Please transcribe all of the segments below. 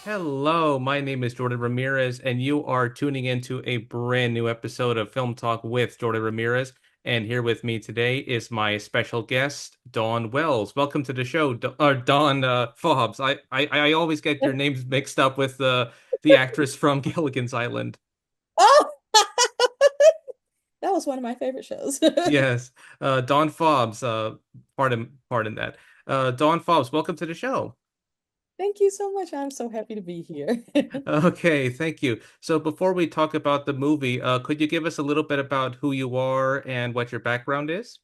Hello, my name is Jordan Ramirez, and you are tuning into a brand new episode of Film Talk with Jordan Ramirez. And here with me today is my special guest, Dawn Wells. Welcome to the show, Dawn Fobbs. I always get your names mixed up with the actress from Gilligan's Island. Oh, that was one of my favorite shows. Yes, Dawn Fobbs. Pardon that. Dawn Fobbs, welcome to the show. Thank you so much. I'm so happy to be here. Okay, thank you. So before we talk about the movie, could you give us a little bit about who you are and what your background is?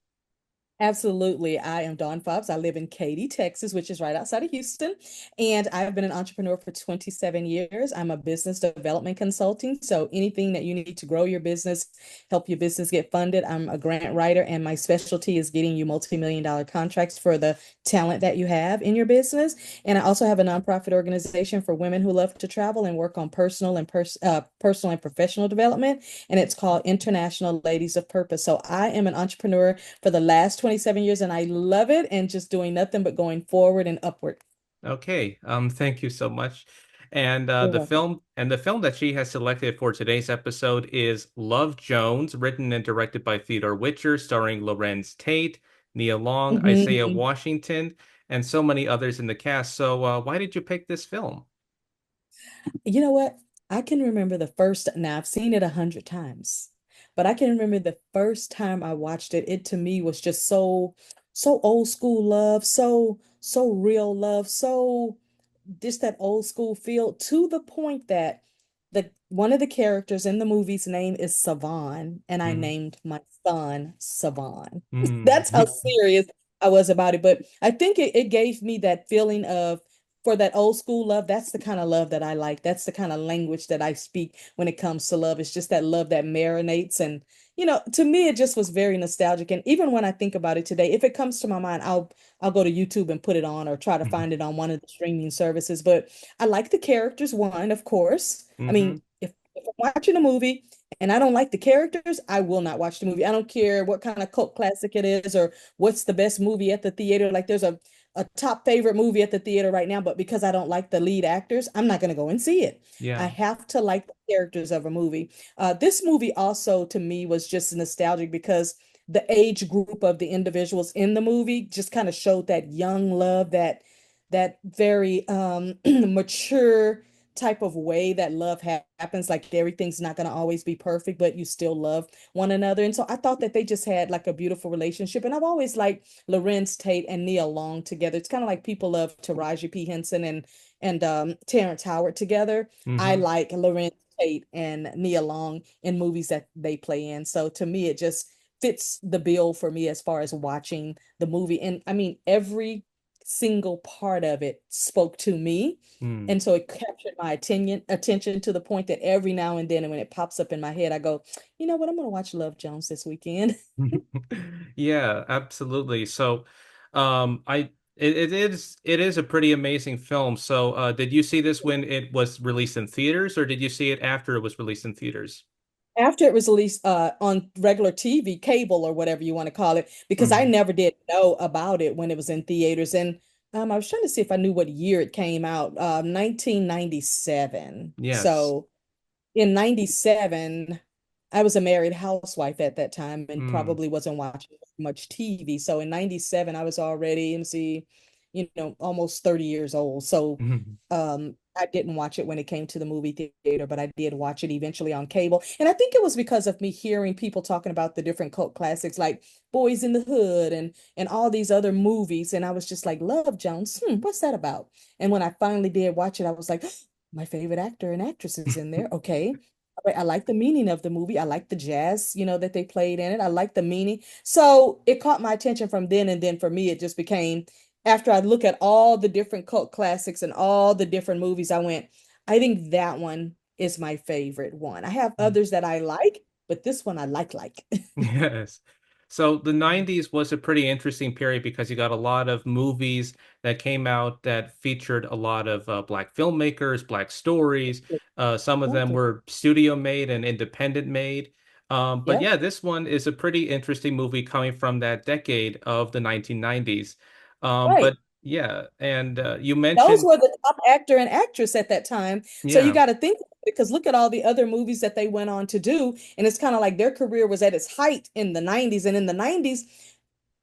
Absolutely. I am Dawn Fobbs. I live in Katy, Texas, which is right outside of Houston. And I've been an entrepreneur for 27 years. I'm a business development consulting. So anything that you need to grow your business, help your business get funded. I'm a grant writer, and my specialty is getting you multi-million dollar contracts for the talent that you have in your business. And I also have a nonprofit organization for women who love to travel and work on personal and professional development. And it's called International Ladies of Purpose. So I am an entrepreneur for the last 27 years, and I love it and just doing nothing but going forward and upward. Okay, thank you so much. And You're welcome. the film that she has selected for today's episode is Love Jones, written and directed by Theodore Witcher, starring Larenz Tate, Nia Long, Isiah Mhm. Washington, and so many others in the cast. So, why did you pick this film? You know what? I can remember the first, now I've seen it 100 times, but I can remember the first time I watched it. It to me was just so old school love, so real love, so just that old school feel to the point that the one of the characters in the movie's name is Savan, and I Mm. named my son Savan. Mm. That's how serious I was about it. But I think it gave me that feeling of for that old school love. That's the kind of love that I like. That's the kind of language that I speak when it comes to love. It's just that love that marinates. And, to me, it just was very nostalgic. And even when I think about it today, if it comes to my mind, I'll go to YouTube and put it on or try to find it on one of the streaming services. But I like the characters, one, of course. I Hmm. mean, if I'm watching a movie and I don't like the characters, I will not watch the movie. I don't care what kind of cult classic it is or what's the best movie at the theater. Like there's a top favorite movie at the theater right now, but because I don't like the lead actors, I'm not going to go and see it. I Yeah. have to like the characters of a movie. This movie also to me was just nostalgic because the age group of the individuals in the movie just kind of showed that young love, that very mature type of way that love happens. Like everything's not going to always be perfect, but you still love one another. And so I thought that they just had like a beautiful relationship. And I've always liked Larenz Tate and Nia Long together. It's kind of like people love Taraji P. Henson and Terrence Howard together. I Hmm. like Larenz Tate and Nia Long in movies that they play in. So to me, it just fits the bill for me as far as watching the movie. And I mean, every single part of it spoke to me. Mm. And so it captured my attention to the point that every now and then, and when it pops up in my head, I go, you know what, I'm gonna watch Love Jones this weekend. Yeah, absolutely. So, it is a pretty amazing film. So, did you see this when it was released in theaters, or did you see it after it was released in theaters? After it was released on regular TV, cable or whatever you want to call it, because I Hmm. never did know about it when it was in theaters. And I was trying to see if I knew what year it came out. 1997. Yes. So in 97, I was a married housewife at that time and Mm. probably wasn't watching much TV. So in 97, I was already, MC, almost 30 years old. So I didn't watch it when it came to the movie theater, but I did watch it eventually on cable. And I think it was because of me hearing people talking about the different cult classics like Boys in the Hood and all these other movies. And I was just like, Love Jones, what's that about? And when I finally did watch it, I was like, my favorite actor and actress is in there. Okay. I like the meaning of the movie. I like the jazz, that they played in it. I like the meaning. So it caught my attention from then. And then for me, it just became, after I look at all the different cult classics and all the different movies, I went, I think that one is my favorite one. I have others that I like, but this one I like. Yes. So the 90s was a pretty interesting period because you got a lot of movies that came out that featured a lot of black filmmakers, black stories. Some of them Exactly. were studio made and independent made. But Yep. yeah, this one is a pretty interesting movie coming from that decade of the 1990s. Right. But Yeah, and you Those mentioned, were the top actor and actress at that time. So you yeah. got to think, because look at all the other movies that they went on to do. And it's kind of like their career was at its height in the 90s. And in the 90s,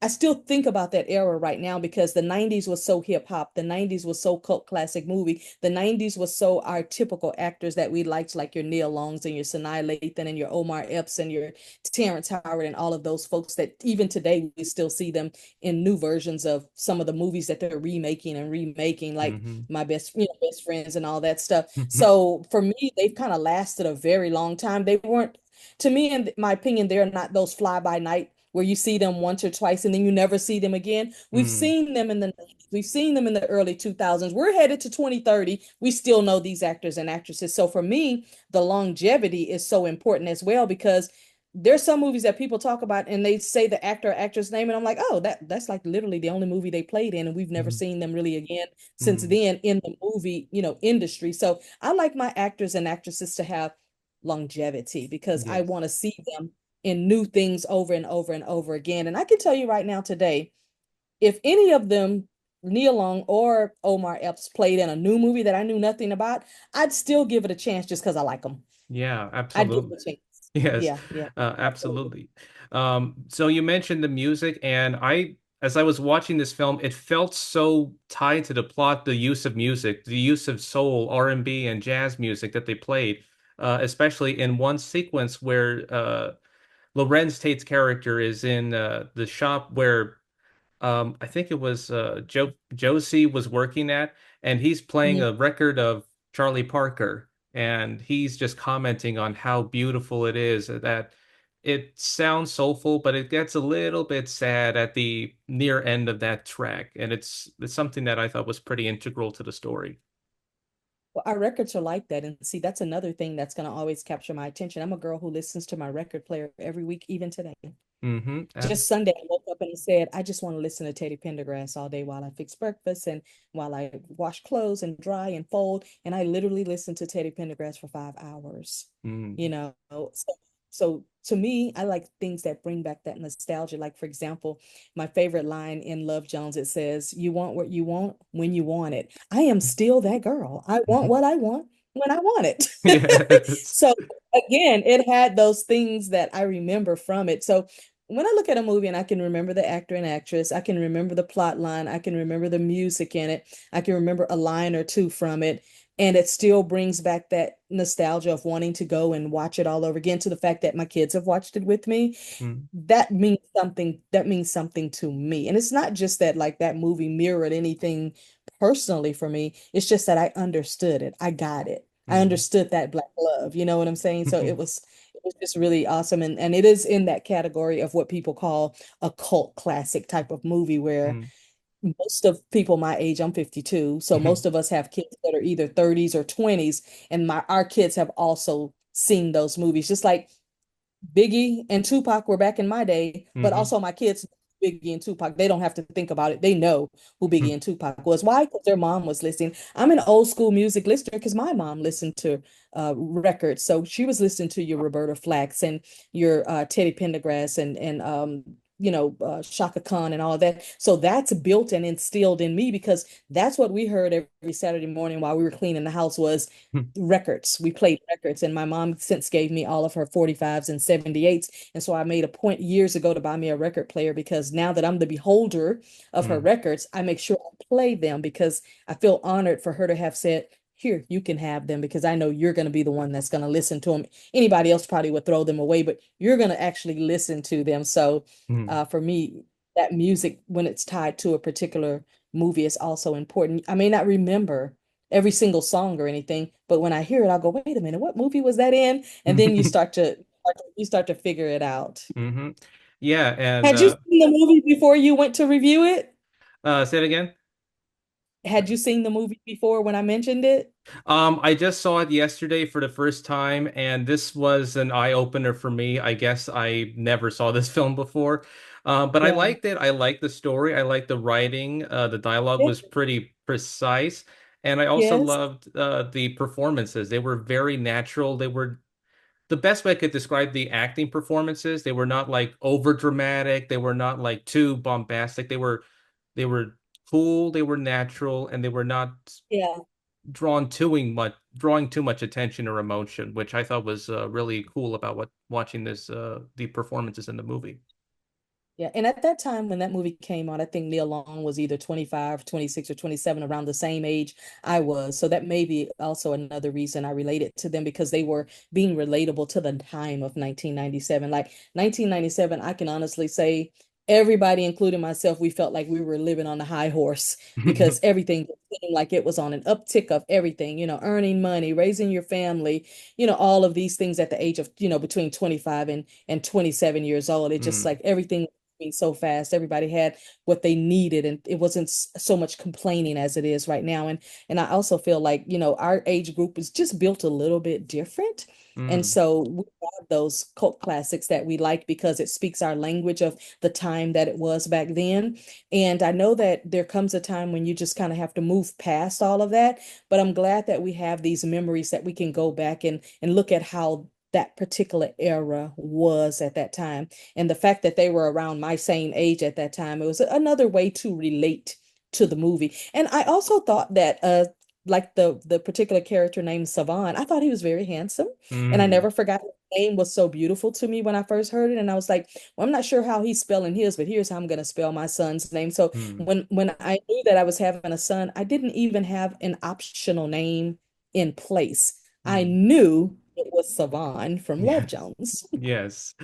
I still think about that era right now because the 90s was so hip hop. The 90s was so cult classic movie. The 90s was so our typical actors that we liked, like your Neil Longs and your Sanaa Lathan and your Omar Epps and your Terrence Howard and all of those folks that even today we still see them in new versions of some of the movies that they're remaking, like Hmm. my best friends and all that stuff. So for me, they've kind of lasted a very long time. They weren't, to me, in my opinion, they're not those fly by night where you see them once or twice and then you never see them again. We've Mm. seen them in the 90s. We've seen them in the early 2000s. We're headed to 2030. We still know these actors and actresses. So for me, the longevity is so important as well because there's some movies that people talk about and they say the actor or actress name and I'm like, oh, that's like literally the only movie they played in and we've never Mm. seen them really again since Mm. then in the movie, industry. So I like my actors and actresses to have longevity because I Yes. want to see them in new things over and over and over again. And I can tell you right now today, if any of them, Neil Long or Omar Epps, played in a new movie that I knew nothing about, I'd still give it a chance just because I like them. Yeah, I'd give absolutely. it a chance. Yes, Yeah, yeah. Absolutely. absolutely. So you mentioned the music, and as I was watching this film, it felt so tied to the plot, the use of music, the use of soul, R&B, and jazz music that they played, especially in one sequence where Larenz Tate's character is in the shop where I think it was Josie was working at, and he's playing Mhm. a record of Charlie Parker, and he's just commenting on how beautiful it is, that it sounds soulful, but it gets a little bit sad at the near end of that track, and it's something that I thought was pretty integral to the story. Well, our records are like that. And see, that's another thing that's going to always capture my attention. I'm a girl who listens to my record player every week, even today. Hmm. Just Sunday, I woke up and I said, I just want to listen to Teddy Pendergrass all day while I fix breakfast and while I wash clothes and dry and fold. And I literally listened to Teddy Pendergrass for 5 hours, you Mm. know. So to me, I like things that bring back that nostalgia. Like, for example, my favorite line in Love Jones, it says, you want what you want when you want it. I am still that girl. I want what I want when I want it. Yes. So again, it had those things that I remember from it. So when I look at a movie and I can remember the actor and actress, I can remember the plot line, I can remember the music in it, I can remember a line or two from it, and it still brings back that nostalgia of wanting to go and watch it all over again to the fact that my kids have watched it with me. Mm. That means something. That means something to me. And it's not just that like that movie mirrored anything personally for me. It's just that I understood it. I got it. I Mm. understood that black love. You know what I'm saying? So it was just really awesome. And it is in that category of what people call a cult classic type of movie where Mm. most of people my age, I'm 52, so most of us have kids that are either 30s or 20s, and our kids have also seen those movies. Just like Biggie and Tupac were back in my day, but Hmm. also my kids, Biggie and Tupac, they don't have to think about it. They know who Biggie and Tupac was. Why? Because their mom was listening. I'm an old school music listener because my mom listened to records. So she was listening to your Roberta Flack and your Teddy Pendergrass and Shaka Khan and all that. So that's built and instilled in me because that's what we heard every Saturday morning while we were cleaning the house was records. We played records, and my mom since gave me all of her 45s and 78s. And so I made a point years ago to buy me a record player because now that I'm the beholder of her Mm. records, I make sure I play them because I feel honored for her to have said, here, you can have them because I know you're going to be the one that's going to listen to them. Anybody else probably would throw them away, but you're going to actually listen to them. So Mm. for me, that music, when it's tied to a particular movie, is also important. I may not remember every single song or anything, but when I hear it, I'll go, wait a minute, what movie was that in? And then you start to figure it out. Hmm. Yeah, and Had you seen the movie before you went to review it? say it again. Had you seen the movie before when I mentioned it? I just saw it yesterday for the first time, and this was an eye-opener for me. I guess I never saw this film before. But I Yeah. liked it. I liked the story. I liked the writing. The dialogue Yes. was pretty precise. And I also Yes. loved the performances. They were very natural. They were the best way I could describe the acting performances. They were not like over dramatic. They were not like too bombastic. They were cool, they were natural, and they were not Yeah. drawing too much attention or emotion, which I thought was really cool about what watching this the performances in the movie. Yeah, and at that time when that movie came out, I think Neil Long was either 25, 26, or 27, around the same age I was. So that may be also another reason I related to them because they were being relatable to the time of 1997. Like 1997, I can honestly say everybody, including myself, we felt like we were living on the high horse because everything seemed like it was on an uptick of everything, earning money, raising your family, all of these things at the age of, between 25 and 27 years old. It just Mm, like everything so fast. Everybody had what they needed, and it wasn't so much complaining as it is right now. And I also feel like, our age group is just built a little bit different. And mm, so we have those cult classics that we like because it speaks our language of the time that it was back then. And I know that there comes a time when you just kind of have to move past all of that. But I'm glad that we have these memories that we can go back and look at how that particular era was at that time. And the fact that they were around my same age at that time, it was another way to relate to the movie. And I also thought that like the particular character named Savan, I thought he was very handsome. And I mm, never forgot his name was so beautiful to me when I first heard it. And I was like, well, I'm not sure how he's spelling his, but here's how I'm gonna spell my son's name. So mm, when I knew that I was having a son, I didn't even have an optional name in place. I mm. knew it was Savan from Love Yes. Jones. Yes.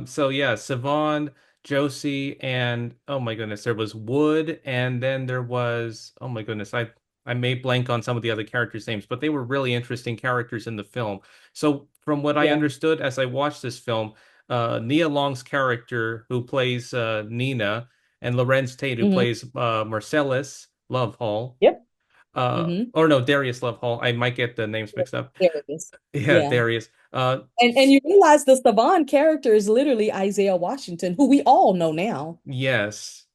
So yeah, Savon, Josie, and oh my goodness, there was Wood, and then there was oh my goodness, I may blank on some of the other characters' names, but they were really interesting characters in the film. So from what I Yeah. understood as I watched this film, Nia Long's character who plays Nina and Larenz Tate who Hmm. plays Marcellus Love Hall, Yep. Hmm. or no, Darius Love Hall. I might get the names mixed up. There it is. Yeah, Yeah. Darius. And you realize the Saban character is literally Isiah Washington, who we all know now. Yes.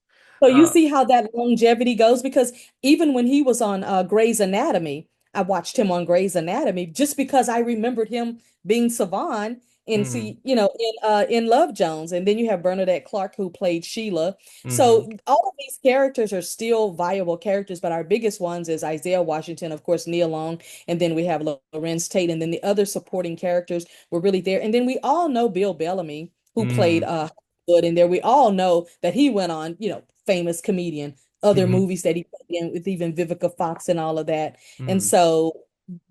So you Uh, see how that longevity goes because even when he was on Grey's Anatomy, I watched him on Grey's Anatomy just because I remembered him being Savan in mm, see, in Love Jones. And then you have Bernadette Clark who played Sheila. hmm So all of these characters are still viable characters, but our biggest ones is Isaiah Washington, of course, Neil Long, and then we have Larenz Tate, and then the other supporting characters were really there. And then we all know Bill Bellamy, who played mm, Good in there. We all know that he went on, famous comedian, other hmm movies that he played in with even Vivica Fox and all of that. And mm. so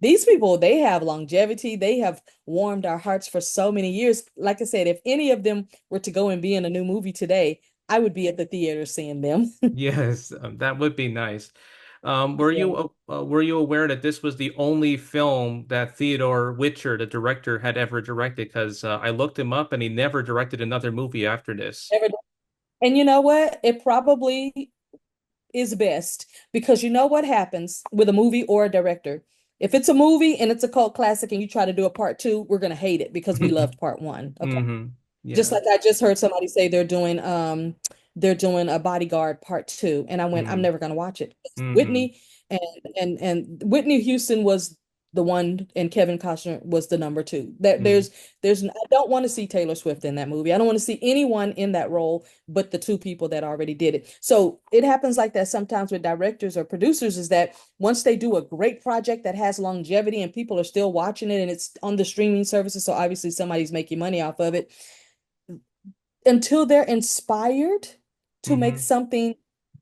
these people, they have longevity. They have warmed our hearts for so many years. Like I said, if any of them were to go and be in a new movie today, I would be at the theater seeing them. Yes, that would be nice. Yeah. Were you aware that this was the only film that Theodore Witcher, the director, had ever directed? Because I looked him up and he never directed another movie after this. Never done. And you know what? It probably is best because you know what happens with a movie or a director. If it's a movie and it's a cult classic and you try to do a part two, we're gonna hate it because we loved part one. Okay. Hmm. Just Yeah. like I just heard somebody say they're doing a Bodyguard part two, and I went, I'm Mm, never gonna watch it. hmm Whitney and and Whitney Houston was the one, and Kevin Costner was the number two. That mm. there's I don't want to see Taylor Swift in that movie. I don't want to see anyone in that role but the two people that already did it. So it happens like that sometimes with directors or producers, is that once they do a great project that has longevity and people are still watching it and it's on the streaming services, so obviously somebody's making money off of it, until they're inspired to make Hmm. something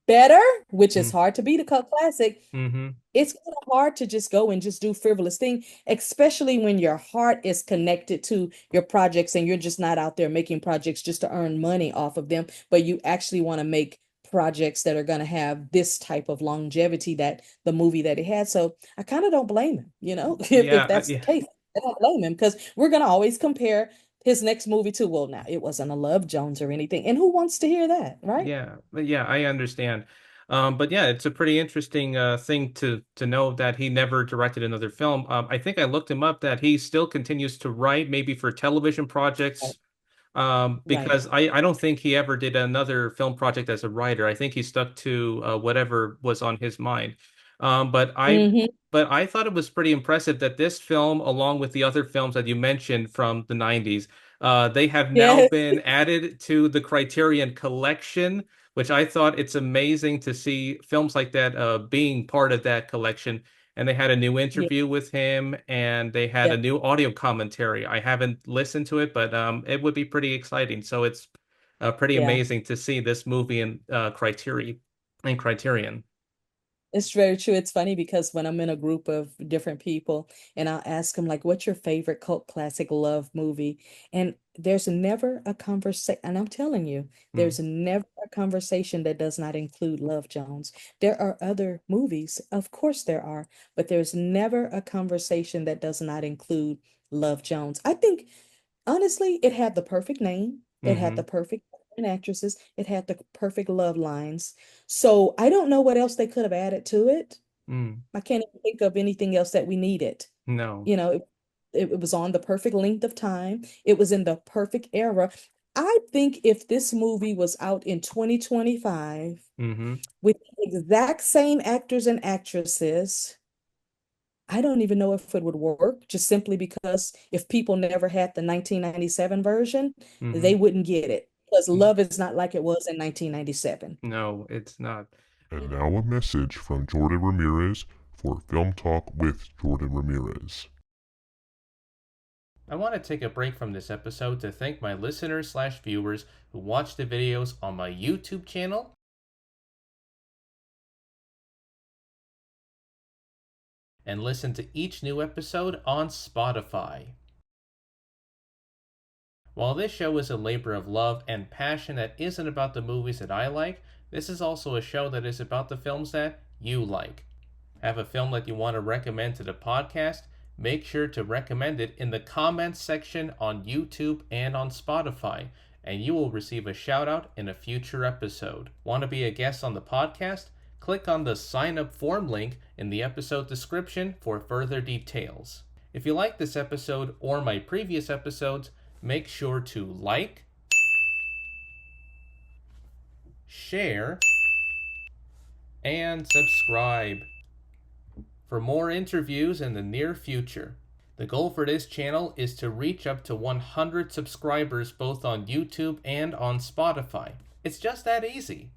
better, which is Mm, hard to beat a cult classic, hmm. it's kind of hard to just go and just do frivolous thing, especially when your heart is connected to your projects and you're just not out there making projects just to earn money off of them, but you actually want to make projects that are going to have this type of longevity that the movie that it had. So I kind of don't blame him, if Yeah, that's the yeah. case. I don't blame him because we're going to always compare his next movie to, well, now it wasn't a Love Jones or anything. And who wants to hear that, right? Yeah, I understand. But yeah, it's a pretty interesting thing to know that he never directed another film. I think I looked him up that he still continues to write, maybe for television Right. projects. Right. Because I don't think he ever did another film project as a writer. I think he stuck to whatever was on his mind. Um, but I Hmm. but I thought it was pretty impressive that this film, along with the other films that you mentioned from the 90s, they have now Yes. been added to the Criterion Collection. which I thought it's amazing to see films like that being part of that collection. And they had a new Yeah, interview with him, and they had a yeah, new audio commentary. I haven't listened to it, but it would be pretty exciting. So it's pretty yeah. amazing to see this movie in Criterion. It's very true. It's funny because when I'm in a group of different people and I'll ask them, like, what's your favorite cult classic love movie? And there's never a conversation, and I'm telling you, Mm, there's never a conversation that does not include Love Jones. There are other movies, of course there are, but there's never a conversation that does not include Love Jones. I think honestly, it had the perfect name. It had the hmm perfect actresses. It had the perfect love lines. So I don't know what else they could have added to it. mm, I can't even think of anything else that we needed. no. You know, it was on the perfect length of time. It was in the perfect era. I think if this movie was out in 2025 hmm with the exact same actors and actresses, I don't even know if it would work, just simply because if people never had the 1997 version, they hmm wouldn't get it. Because love is not like it was in 1997. No, it's not. And now a message from Jordan Ramirez for Film Talk with Jordan Ramirez. I want to take a break from this episode to thank my listeners/viewers who watch the videos on my YouTube channel and listen to each new episode on Spotify. While this show is a labor of love and passion that isn't about the movies that I like, this is also a show that is about the films that you like. Have a film that you want to recommend to the podcast? Make sure to recommend it in the comments section on YouTube and on Spotify, and you will receive a shout out in a future episode. Want to be a guest on the podcast? Click on the sign up form link in the episode description for further details. If you like this episode or my previous episodes, make sure to like, share, and subscribe for more interviews in the near future. The goal for this channel is to reach up to 100 subscribers both on YouTube and on Spotify. It's just that easy.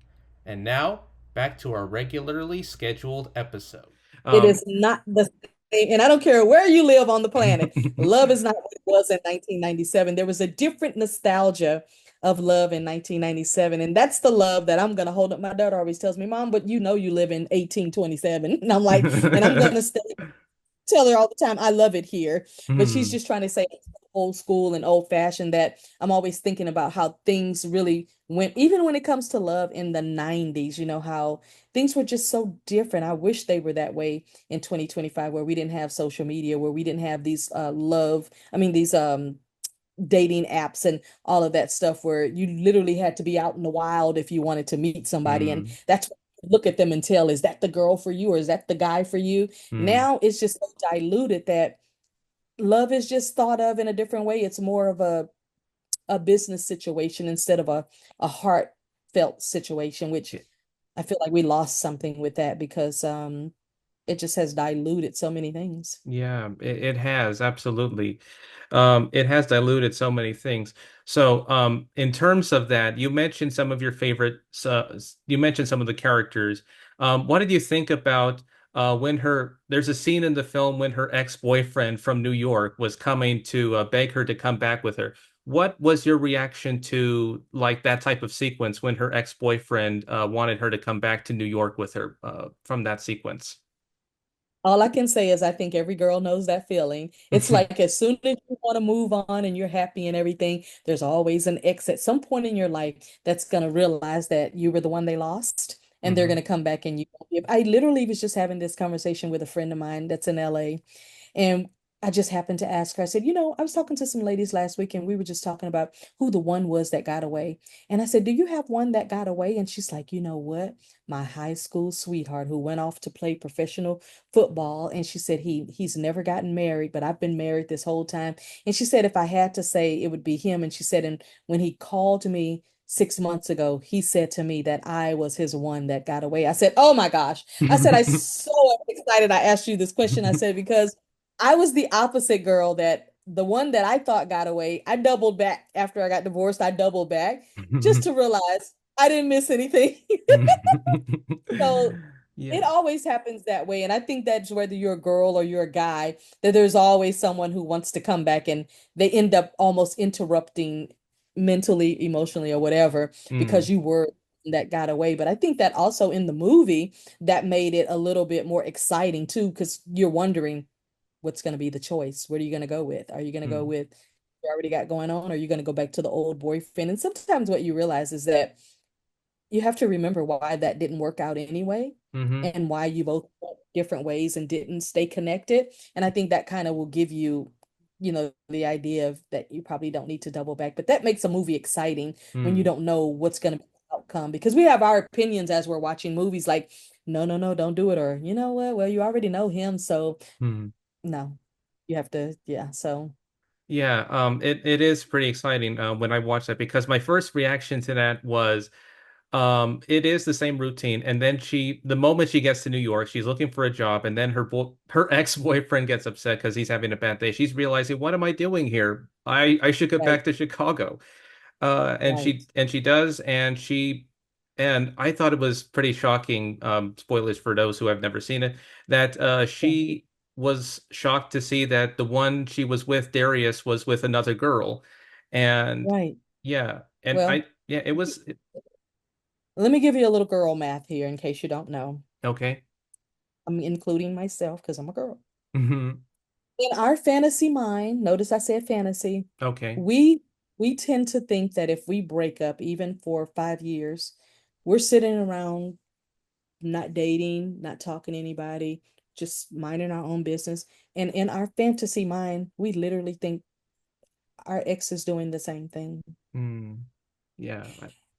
And now, back to our regularly scheduled episode. It Um, is not the same, and I don't care where you live on the planet. Love is not what it was in 1997. There was a different nostalgia of love in 1997, and that's the love that I'm gonna hold up. My daughter always tells me, "Mom, but you know you live in 1827," and I'm like, and I'm gonna stay tell her all the time, I love it here. But she's Hmm. just trying to say it's old school and old fashioned, that I'm always thinking about how things really went, even when it comes to love in the 90s, how things were just so different. I wish they were that way in 2025, where we didn't have social media, where we didn't have these these dating apps and all of that stuff, where you literally had to be out in the wild if you wanted to meet somebody. And Hmm. that's what you look at them and tell, is that the girl for you or is that the guy for you? Hmm. Now it's just so diluted that love is just thought of in a different way. It's more of a business situation instead of a heartfelt situation, which I feel like we lost something with that, because it just has diluted so many things. Yeah, it has absolutely. It has diluted so many things. So, in terms of that, you mentioned some of your favorite. You mentioned some of the characters. What did you think about when there's a scene in the film when her ex-boyfriend from New York was coming to beg her to come back with her? What was your reaction to like that type of sequence when her ex-boyfriend wanted her to come back to New York with her from that sequence? All I can say is I think every girl knows that feeling. It's like as soon as you want to move on and you're happy and everything, there's always an ex at some point in your life that's going to realize that you were the one they lost, and they're going Hmm. to come back and you won't give. I literally was just having this conversation with a friend of mine that's in LA. And I just happened to ask her, I said, I was talking to some ladies last week and we were just talking about who the one was that got away. And I said, do you have one that got away? And she's like, you know what? My high school sweetheart who went off to play professional football. And she said he's never gotten married, but I've been married this whole time. And she said, if I had to say, it would be him. And she said, and when he called me 6 months ago, he said to me that I was his one that got away. I said, oh my gosh. I said, I so excited I asked you this question. I said, because I was the opposite girl, that the one that I thought got away, I doubled back after I got divorced. I doubled back just to realize I didn't miss anything. So it Yeah. always happens that way. And I think that's whether you're a girl or you're a guy, that there's always someone who wants to come back and they end up almost interrupting mentally, emotionally, or whatever, because Mm, you were that got away. But I think that also in the movie, that made it a little bit more exciting too, because you're wondering what's going to be the choice. What are you going to go with? Are you going to go mm, with you already got going on? Or are you going to go back to the old boyfriend? And sometimes what you realize is that you have to remember why that didn't work out anyway mm-hmm, and why you both went different ways and didn't stay connected. And I think that kind of will give you, the idea of that you probably don't need to double back. But that makes a movie exciting when you mm, don't know what's going to be the outcome because we have our opinions as we're watching movies like, no, no, no, don't do it. Or, you know what? Well, you already know him. So mm. no, you have to, yeah. So, Yeah, it is pretty exciting when I watched that because my first reaction to that was it is the same routine. And then the moment she gets to New York, she's looking for a job, and then her ex-boyfriend gets upset because he's having a bad day. She's realizing, what am I doing here? I should get right, back to Chicago. And right. she does, and I thought it was pretty shocking. Spoilers for those who have never seen it, that Yeah, she was shocked to see that the one she was with, Darius, was with another girl, and right. yeah, and Well, yeah, it was let me give you a little girl math here in case you don't know. okay. I'm including myself because I'm a girl. Hmm. In our fantasy mind, notice I said fantasy, Okay. we we tend to think that if we break up even for 5 years, we're sitting around not dating, not talking to anybody, just minding our own business. And in our fantasy mind, we literally think our ex is doing the same thing. Mm. Yeah.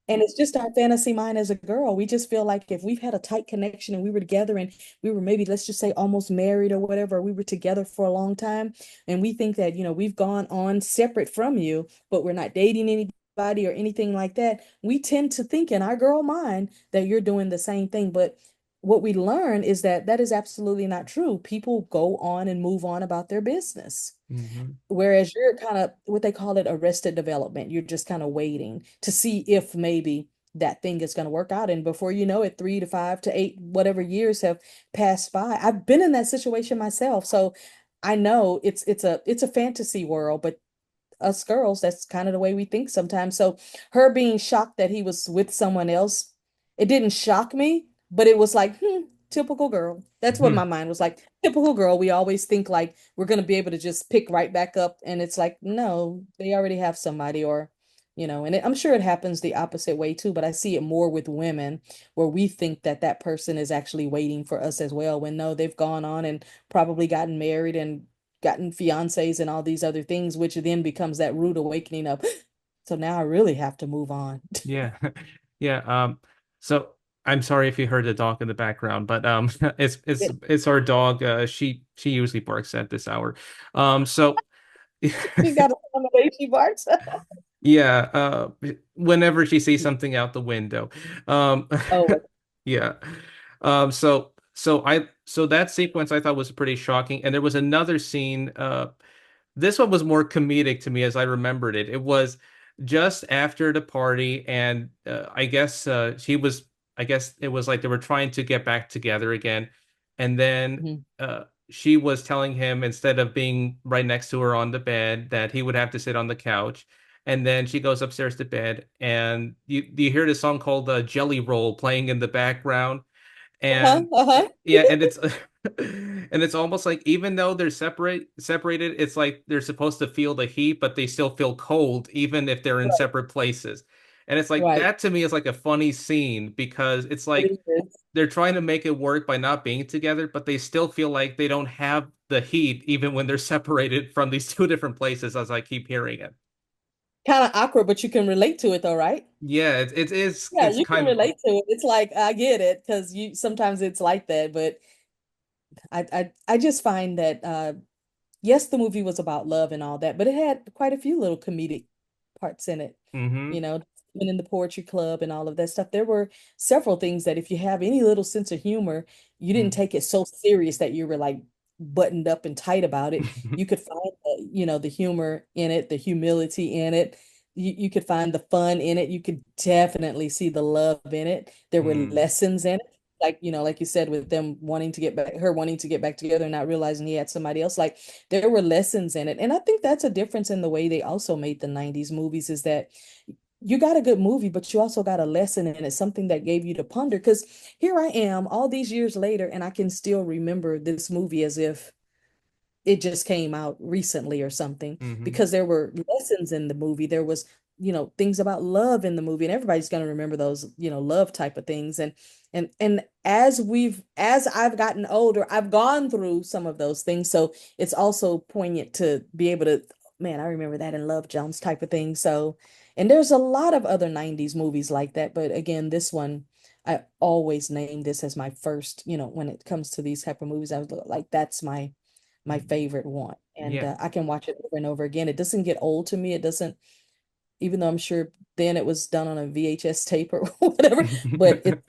And it's just our fantasy mind as a girl. We just feel like if we've had a tight connection and we were together and we were maybe, let's just say, almost married or whatever, we were together for a long time. And we think that, we've gone on separate from you, but we're not dating anybody or anything like that. We tend to think in our girl mind that you're doing the same thing. But what we learn is that that is absolutely not true. People go on and move on about their business. Hmm. Whereas you're kind of what they call it arrested development. You're just kind of waiting to see if maybe that thing is going to work out. And before you know it, 3 to 5 to 8, whatever years have passed by. I've been in that situation myself. So I know it's a fantasy world, but us girls, that's kind of the way we think sometimes. So her being shocked that he was with someone else, it didn't shock me, but it was like, typical girl. That's what my mind was like. Typical girl. We always think like we're gonna be able to just pick right back up, and it's like, no, they already have somebody, or and I'm sure it happens the opposite way too, but I see it more with women where we think that that person is actually waiting for us as well, when no, they've gone on and probably gotten married and gotten fiancés and all these other things, which then becomes that rude awakening of, so now I really have to move on. Yeah. Yeah. So I'm sorry if you heard the dog in the background, but it's our dog. She usually barks at this hour. So She's got a son the way she barks. yeah, whenever she sees something out the window. Um Oh, yeah. So that sequence I thought was pretty shocking. And there was another scene, this one was more comedic to me as I remembered it. It was just after the party, and I guess it was like they were trying to get back together again. And then mhm. she was telling him, instead of being right next to her on the bed, that he would have to sit on the couch. And then she goes upstairs to bed, and you hear this song called Jelly Roll playing in the background. Uh-huh, And uh-huh. yeah, and it's and it's almost like, even though they're separated, it's like they're supposed to feel the heat, but they still feel cold even if they're in Right, separate places. And it's like, right. that to me is like a funny scene, because it's like It is. they're trying to make it work by not being together, but they still feel like they don't have the heat even when they're separated from these two different places, as I keep hearing it. Kind of awkward, but you can relate to it though, right? Yeah, Yeah, it's you can kind of relate to it. It's like I get it because you sometimes it's like that, but I just find that yes, the movie was about love and all that, but it had quite a few little comedic parts in it. You hmm. know, even in the poetry club and all of that stuff. There were several things that if you have any little sense of humor, you didn't take it so serious that you were like buttoned up and tight about it. You could find the humor in it, the humility in it. you could find the fun in it. You could definitely see the love in it. There were Mm, lessons in it. Like, like you said, with them wanting to get back, her wanting to get back together and not realizing he had somebody else. Like there were lessons in it. And I think that's a difference in the way they also made the 90s movies is that you got a good movie, but you also got a lesson in it, something that gave you to ponder. Because here I am all these years later, and I can still remember this movie as if it just came out recently or something hmm because there were lessons in the movie. There was, things about love in the movie, and everybody's going to remember those, love type of things. And as I've gotten older, I've gone through some of those things. So it's also poignant to be able to, man, I remember that in Love Jones type of thing. So, and there's a lot of other 90s movies like that. But again, this one, I always name this as my first, when it comes to these type of movies, I was like, that's my favorite one. And Yeah. I can watch it over and over again. It doesn't get old to me. It doesn't, even though I'm sure then it was done on a VHS tape or whatever, but it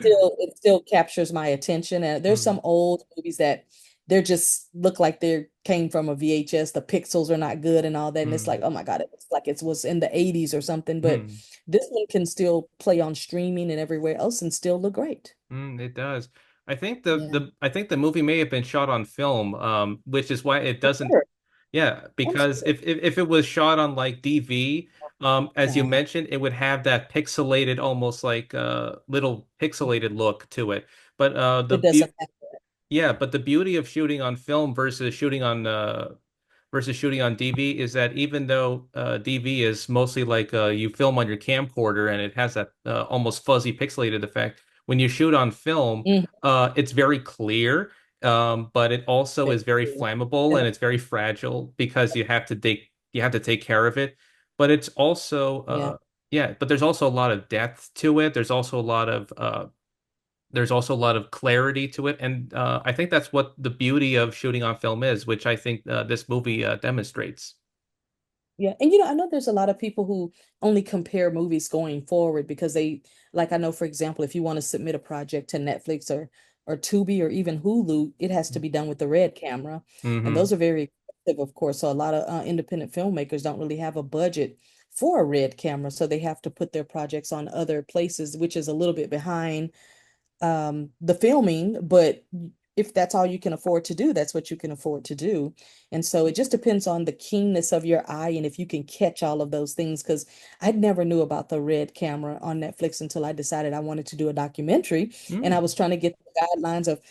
still captures my attention. And there's Mm, some old movies that they're just look like they came from a VHS. The pixels are not good and all that. And it's like, mm, oh my God, it's like it was in the 80s or something. But mm, this one can still play on streaming and everywhere else and still look great. it does. I think Yeah. the movie may have been shot on film, which is why it For doesn't. sure. Yeah, I'm because sure. if it was shot on like DV, as you Yeah. mentioned, it would have that pixelated, almost like little pixelated look to it. But It doesn't have yeah, but the beauty of shooting on film versus shooting on DV is that even though DV is mostly like you film on your camcorder and it has that almost fuzzy pixelated effect, when you shoot on film, mm, it's very clear, but it also very is very true. flammable and it's very fragile because you have to take care of it. But it's also Yeah. yeah, but there's also a lot of depth to it. There's also a lot of clarity to it, and I think that's what the beauty of shooting on film is, which I think this movie demonstrates. Yeah. And I know there's a lot of people who only compare movies going forward because like I know, for example, if you want to submit a project to Netflix or Tubi or even Hulu, it has to be done with the red camera. And Hmm those are very expensive, of course. So a lot of independent filmmakers don't really have a budget for a red camera. So they have to put their projects on other places, which is a little bit behind the filming, but if that's all you can afford to do, that's what you can afford to do. And so it just depends on the keenness of your eye and if you can catch all of those things. Because I never knew about the red camera on Netflix until I decided I wanted to do a documentary. And I Mm. was trying to get the guidelines of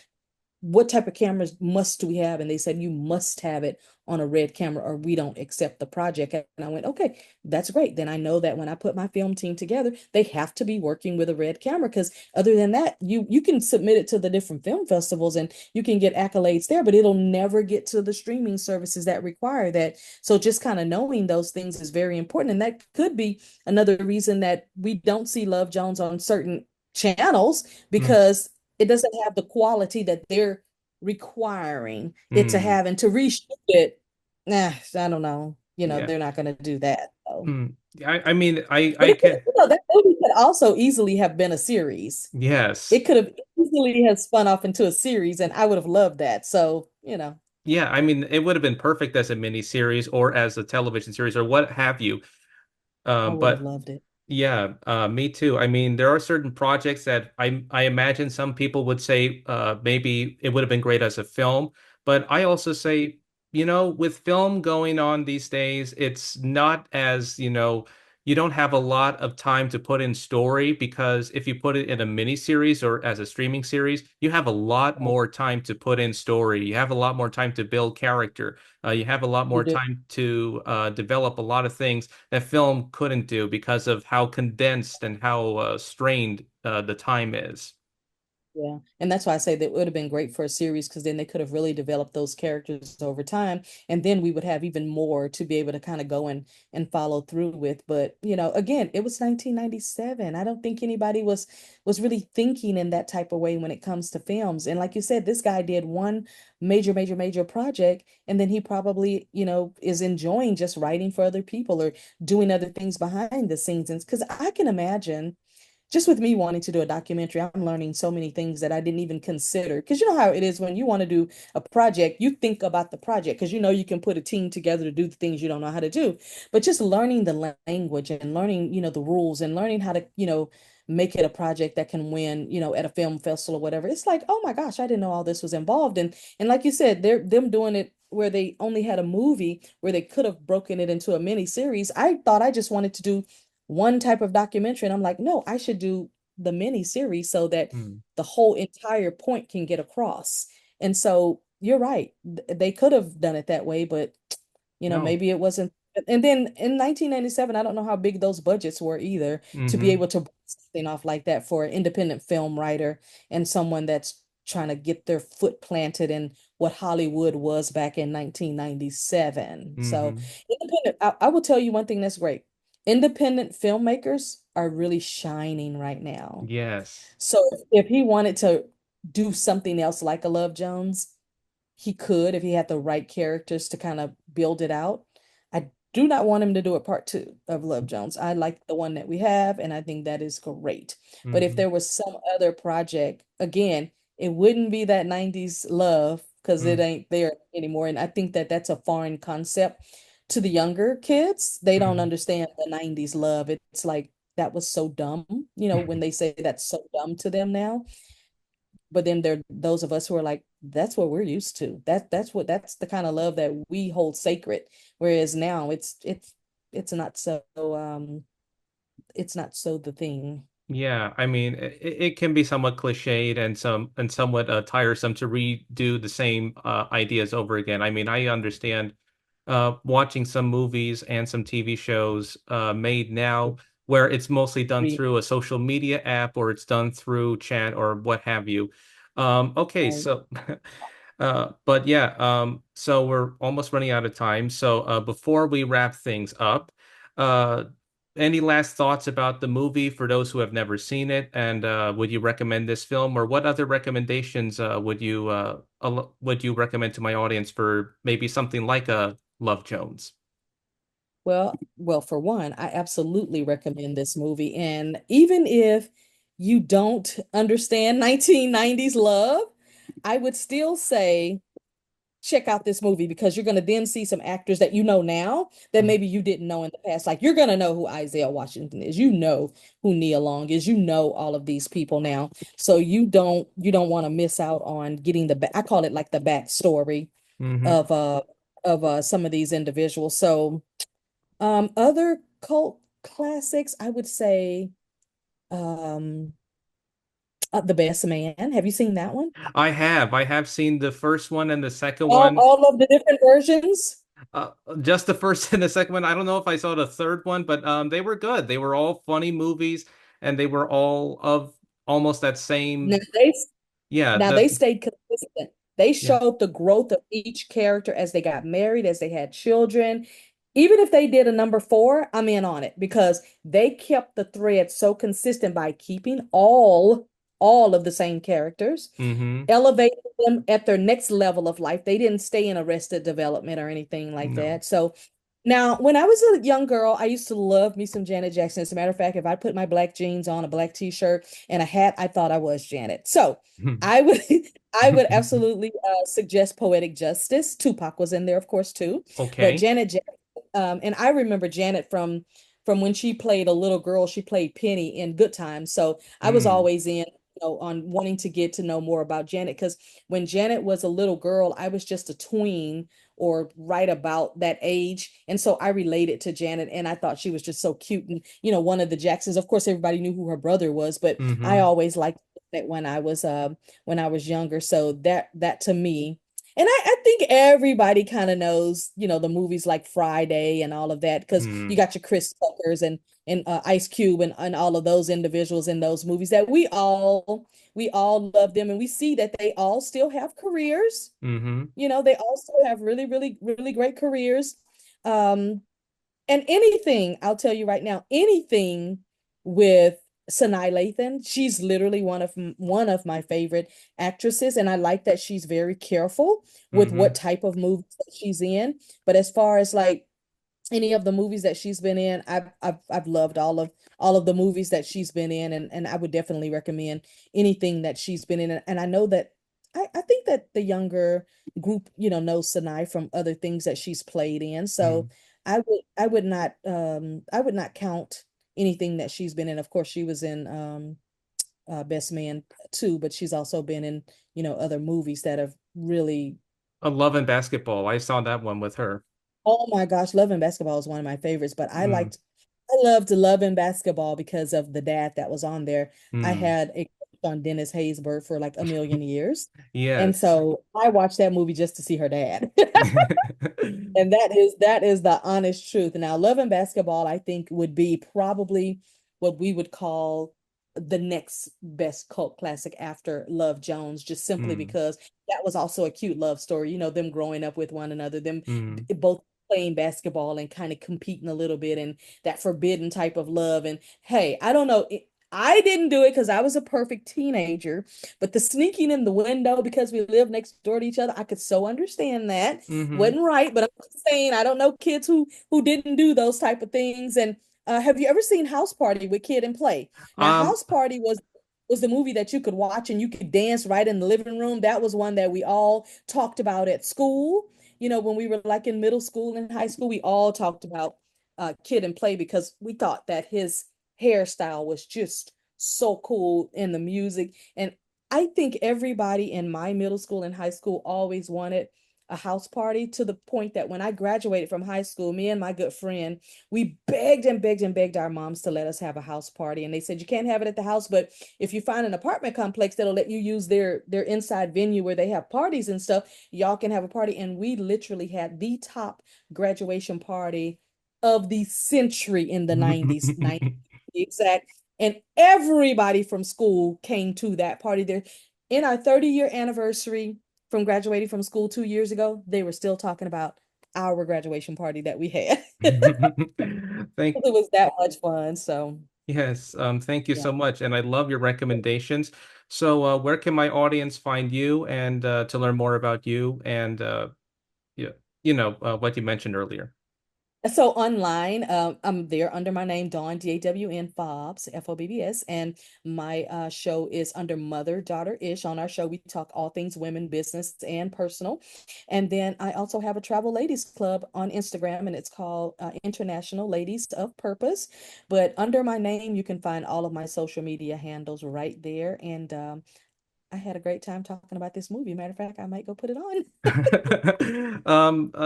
what type of cameras must we have? And they said, you must have it on a red camera or we don't accept the project. And I went, okay, that's great. Then I know that when I put my film team together, they have to be working with a red camera because other than that, you can submit it to the different film festivals and you can get accolades there, but it'll never get to the streaming services that require that. So just kind of knowing those things is very important. And that could be another reason that we don't see Love Jones on certain channels Mm. because it doesn't have the quality that they're requiring it to Mm. have and to reshoot it. Nah, I don't know. Yeah. They're not going to do that. So. Mm. I mean, But I can. that movie could also easily have been a series. It Yes. could have easily have spun off into a series, and I would have loved that. So. Yeah, I mean, it would have been perfect as a mini series or as a television series or what have you. I would have But loved it. yeah, me too. I mean, there are certain projects that I imagine some people would say maybe it would have been great as a film, but I also say, with film going on these days, it's not as, you don't have a lot of time to put in story because if you put it in a mini series or as a streaming series, you have a lot Right. more time to put in story. You have a lot more time to build character. You have a lot You more do. time to develop a lot of things that film couldn't do because of how condensed and how strained the time is. Yeah. And that's why I say that it would have been great for a series because then they could have really developed those characters over time. And then we would have even more to be able to kind of go and follow through with. But, again, it was 1997. I don't think anybody was really thinking in that type of way when it comes to films. And like you said, this guy did one major, major, major project, and then he probably, is enjoying just writing for other people or doing other things behind the scenes. And because I can imagine just with me wanting to do a documentary, I'm learning so many things that I didn't even consider. Because you know how it is when you want to do a project, you think about the project because you know you can put a team together to do the things you don't know how to do. But just learning the language and learning, the rules and learning how to, make it a project that can win, at a film festival or whatever. It's like, oh my gosh, I didn't know all this was involved. And like you said, they're them doing it where they only had a movie where they could have broken it into a mini series. I thought I just wanted to do one type of documentary. And I'm like, no, I should do the mini series so that Mm. the whole entire point can get across. And so you're right. They could have done it that way, but No. maybe it wasn't. And then in 1997, I don't know how big those budgets were either to be Mm-hmm. able to bring something off like that for an independent film writer and someone that's trying to get their foot planted in what Hollywood was back in 1997. So Mm-hmm. independent, I will tell you one thing that's great. Independent filmmakers are really shining right now. Yes. So if he wanted to do something else like a Love Jones, he could if he had the right characters to kind of build it out. I do not want him to do a part two of Love Jones. I like the one that we have, and I think that is great. But if Mm-hmm. there was some other project, again, it wouldn't be that 90s love because it Mm-hmm. ain't there anymore. And I think that that's a foreign concept to the younger kids. They don't understand the 90s love. It's like that was so dumb, when they say that's so dumb to them now. But then there are those of us who are like, that's what we're used to. That's the kind of love that we hold sacred. Whereas now it's not so it's not so the thing. Yeah, I mean, it can be somewhat cliched and somewhat tiresome to redo the same ideas over again. I mean, I understand watching some movies and some TV shows made now where it's mostly done We through a social media app or it's done through chat or what have you. Okay, right. so but yeah, so we're almost running out of time. So before we wrap things up, uh, any last thoughts about the movie for those who have never seen it? And would you recommend this film, or what other recommendations would you recommend to my audience for maybe something like a Love Jones? Well, for one, I absolutely recommend this movie. And even if you don't understand 1990s love, I would still say check out this movie because you're going to then see some actors that you know now that Mm. maybe you didn't know in the past. Like you're going to know who Isiah Washington is. You know who Nia Long is. You know all of these people now. So you don't want to miss out on getting I call it like the backstory Hmm. of some of these individuals. So other cult classics, I would say um The Best Man. Have you seen that one? I have seen the first one and the second All one. all of the different versions? Uh, just the first and the second one. I don't know if I saw the third one, but they were good. They were all funny movies, and they were all of almost that Now same. they Yeah, Now they stayed consistent. They yeah. showed the growth of each character as they got married, as they had children. Even if they did a number four, I'm in on it because they kept the thread so consistent by keeping all of the same characters, Mm-hmm. elevating them at their next level of life. They didn't stay in Arrested Development or anything like No. that. So now, when I was a young girl, I used to love me some Janet Jackson. As a matter of fact, if I put my black jeans on, a black t-shirt, and a hat, I thought I was Janet. So I would I would absolutely suggest Poetic Justice. Tupac was in there, of course, too. But Okay. Janet Jackson, and I remember Janet from when she played a little girl, she played Penny in Good Times. So I was Mm. always in, on wanting to get to know more about Janet because when Janet was a little girl, I was just a tween or right about that age. And so I related to Janet and I thought she was just so cute. And, one of the Jacksons, of course, everybody knew who her brother was, but I Mm-hmm. always liked that when I was younger. So that to me, and I think everybody kind of knows, the movies like Friday and all of that, because you Mm. got your Chris Tuckers and Ice Cube and all of those individuals in those movies that we all love them and we see that they all still have careers. Mm-hmm. They also have really, really, really great careers. Um, and anything, I'll tell you right now, anything with Sanaa Lathan, she's literally one of my favorite actresses, and I like that she's very careful with Mm-hmm. what type of movies that she's in. But as far as like any of the movies that she's been in. I've loved all of the movies that she's been in, and I would definitely recommend anything that she's been in. And I know that I think that the younger group, knows Sinai from other things that she's played in. So Mm. I would not count anything that she's been in. Of course, she was in Best Man too, but she's also been in, other movies that have really. A Love and Basketball. I saw that one with her. Oh my gosh, Love and Basketball is one of my favorites, but Mm. I loved Love and Basketball because of the dad that was on there. I Mm. had a crush on Dennis Haysbert for like a million years. And Yes. so I watched that movie just to see her dad. And that is the honest truth. Now, Love and Basketball, I think, would be probably what we would call the next best cult classic after Love Jones, just simply Mm. because that was also a cute love story. Them growing up with one another, them Mm. both playing basketball and kind of competing a little bit, and that forbidden type of love. And hey, I don't know. I didn't do it because I was a perfect teenager, but the sneaking in the window because we live next door to each other, I could so understand that. Hmm. Wasn't right, but I'm just saying I don't know kids who didn't do those type of things. And have you ever seen House Party with Kid and Play? Now, Um, House Party was the movie that you could watch and you could dance right in the living room. That was one that we all talked about at school. When we were like in middle school and high school, we all talked about Kid and Play because we thought that his hairstyle was just so cool in the music. And I think everybody in my middle school and high school always wanted a house party, to the point that when I graduated from high school, me and my good friend, we begged and begged and begged our moms to let us have a house party. And they said, you can't have it at the house, but if you find an apartment complex that'll let you use their inside venue where they have parties and stuff, y'all can have a party. And we literally had the top graduation party of the century in the 90s, 90 exact. And everybody from school came to that party there. In our 30-year anniversary from graduating from school 2 years ago, they were still talking about our graduation party that we had. thank It was that much fun. So, yes, thank you yeah. so much, and I love your recommendations. So, where can my audience find you and to learn more about you and yeah, what you mentioned earlier? So online, I'm there under my name, Dawn, Dawn Fobbs, Fobbs, and my show is under Mother Daughter Ish. On our show, we talk all things women, business, and personal. And then I also have a travel ladies club on Instagram, and it's called International Ladies of Purpose. But under my name, you can find all of my social media handles right there. And I had a great time talking about this movie. Matter of fact, I might go put it on.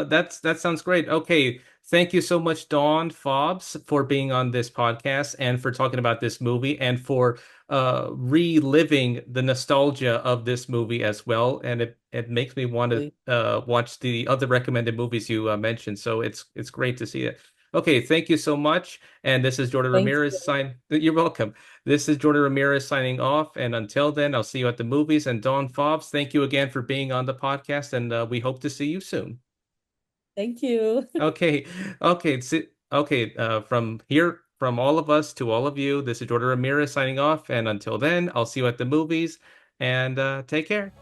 That sounds great. Okay, thank you so much, Dawn Fobbs, for being on this podcast and for talking about this movie and for reliving the nostalgia of this movie as well. And it makes me want to watch the other recommended movies you mentioned. So it's great to see it. Okay, thank you so much. And this is Jordan Thank Ramirez you. sign. You're welcome. This is Jordan Ramirez signing off. And until then, I'll see you at the movies. And Dawn Fobbs, thank you again for being on the podcast. And we hope to see you soon. Thank you. Okay. Okay. Okay. From here, from all of us to all of you, this is Jordan Ramirez signing off. And until then, I'll see you at the movies and take care.